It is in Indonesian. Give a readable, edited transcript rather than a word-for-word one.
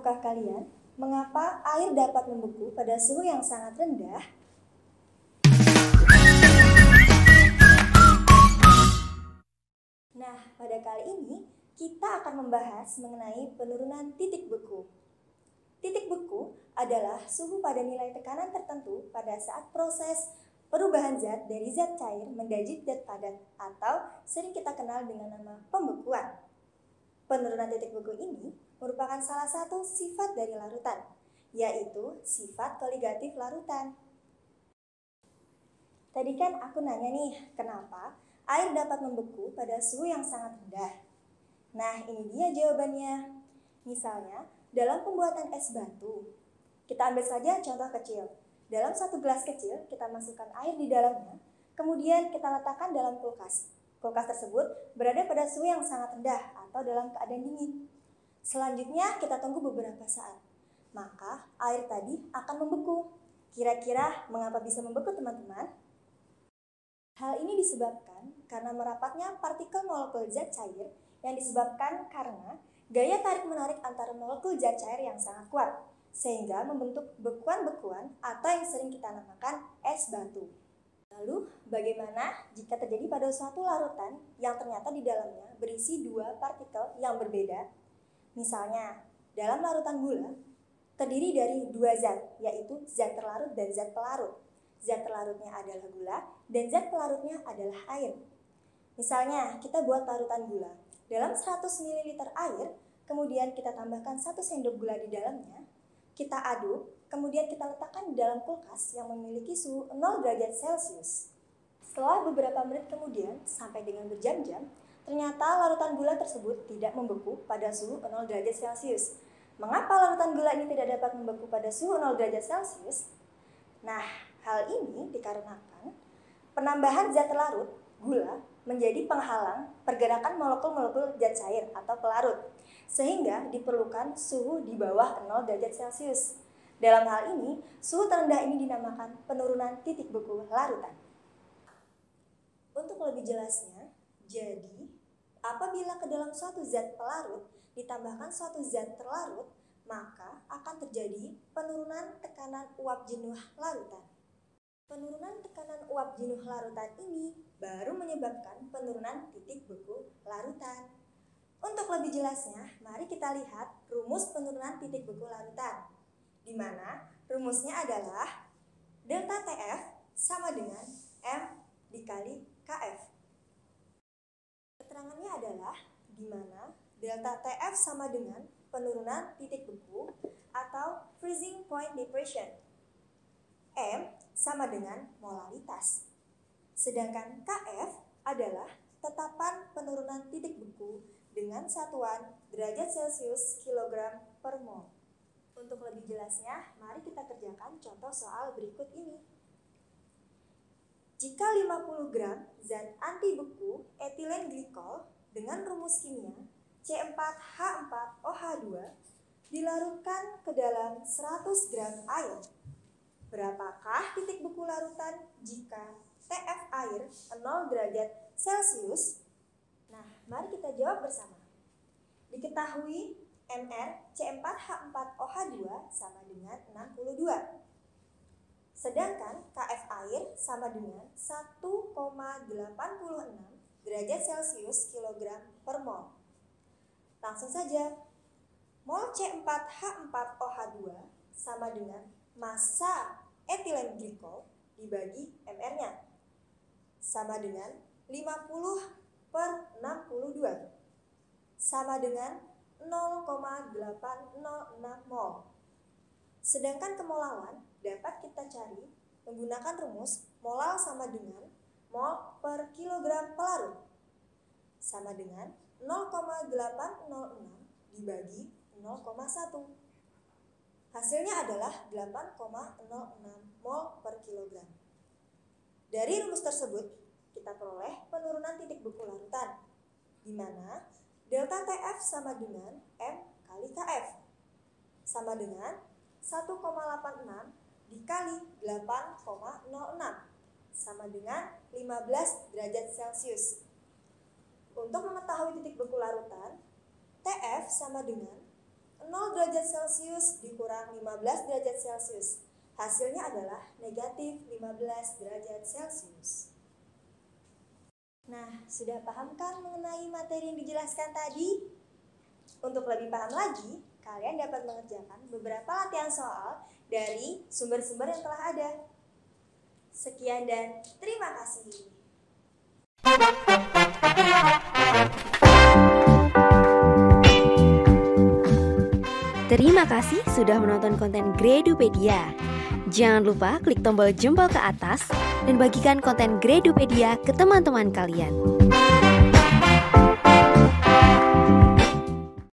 Tahukah kalian mengapa air dapat membeku pada suhu yang sangat rendah? Nah, pada kali ini kita akan membahas mengenai penurunan titik beku. Titik beku adalah suhu pada nilai tekanan tertentu pada saat proses perubahan zat dari zat cair menjadi zat padat atau sering kita kenal dengan nama pembekuan. Penurunan titik beku ini merupakan salah satu sifat dari larutan, yaitu sifat koligatif larutan. Tadi kan aku nanya nih, kenapa air dapat membeku pada suhu yang sangat rendah? Nah, ini dia jawabannya. Misalnya, dalam pembuatan es batu, kita ambil saja contoh kecil. Dalam satu gelas kecil, kita masukkan air di dalamnya, kemudian kita letakkan dalam kulkas. Kulkas tersebut berada pada suhu yang sangat rendah atau dalam keadaan dingin. Selanjutnya, kita tunggu beberapa saat. Maka, air tadi akan membeku. Kira-kira mengapa bisa membeku, teman-teman? Hal ini disebabkan karena merapatnya partikel molekul zat cair yang disebabkan karena gaya tarik-menarik antara molekul zat cair yang sangat kuat, sehingga membentuk bekuan-bekuan atau yang sering kita namakan es batu. Lalu, bagaimana jika terjadi pada suatu larutan yang ternyata di dalamnya berisi dua partikel yang berbeda? Misalnya, dalam larutan gula, terdiri dari dua zat, yaitu zat terlarut dan zat pelarut. Zat terlarutnya adalah gula dan zat pelarutnya adalah air. Misalnya, kita buat larutan gula. Dalam 100 ml air, kemudian kita tambahkan 1 sendok gula di dalamnya, kita aduk, kemudian kita letakkan di dalam kulkas yang memiliki suhu 0 derajat Celcius. Setelah beberapa menit kemudian, sampai dengan berjam-jam, ternyata larutan gula tersebut tidak membeku pada suhu 0 derajat Celcius. Mengapa larutan gula ini tidak dapat membeku pada suhu 0 derajat Celcius? Nah, hal ini dikarenakan penambahan zat terlarut, gula, menjadi penghalang pergerakan molekul-molekul zat cair atau pelarut, sehingga diperlukan suhu di bawah 0 derajat Celcius. Dalam hal ini, suhu terendah ini dinamakan penurunan titik beku larutan. Untuk lebih jelasnya, jadi apabila ke dalam suatu zat pelarut ditambahkan suatu zat terlarut, maka akan terjadi penurunan tekanan uap jenuh larutan. Penurunan tekanan uap jenuh larutan ini baru menyebabkan penurunan titik beku larutan. Untuk lebih jelasnya, mari kita lihat rumus penurunan titik beku larutan, di mana rumusnya adalah delta TF sama dengan M dikali KF. Keterangannya adalah di mana delta TF sama dengan penurunan titik beku atau freezing point depression. M sama dengan molaritas. Sedangkan KF adalah tetapan penurunan titik beku dengan satuan derajat Celcius kilogram per mol. Untuk lebih jelasnya, mari kita kerjakan contoh soal berikut ini. Jika 50 gram zat anti beku etilen glikol dengan rumus kimia C4H4OH2 dilarutkan ke dalam 100 gram air, berapakah titik beku larutan jika TF air 0 derajat Celcius? Nah, mari kita jawab bersama. Diketahui MR C4H4OH2 sama dengan 62. Sedangkan KF air sama dengan 1,86 derajat Celcius kilogram per mol. Langsung saja, mol C4H4OH2 sama dengan massa etilen glikol dibagi MR-nya, sama dengan 50/62, sama dengan 0,806 mol. Sedangkan kemolalan dapat kita cari menggunakan rumus molal sama dengan mol per kilogram pelarut, sama dengan 0,806 dibagi 0,1. Hasilnya adalah 8,06 mol per kilogram. Dari rumus tersebut, kita peroleh penurunan titik beku larutan, di mana delta TF sama dengan M kali KF, sama dengan 1,86 dikali 8,06, sama dengan 15 derajat Celcius. Untuk mengetahui titik beku larutan, TF sama dengan 0 derajat Celcius dikurang 15 derajat Celcius. Hasilnya adalah negatif 15 derajat Celcius. Nah, sudah paham kan mengenai materi yang dijelaskan tadi? Untuk lebih paham lagi, kalian dapat mengerjakan beberapa latihan soal dari sumber-sumber yang telah ada. Sekian dan terima kasih. Terima kasih sudah menonton konten Gradupedia. Jangan lupa klik tombol jempol ke atas dan bagikan konten Gradupedia ke teman-teman kalian.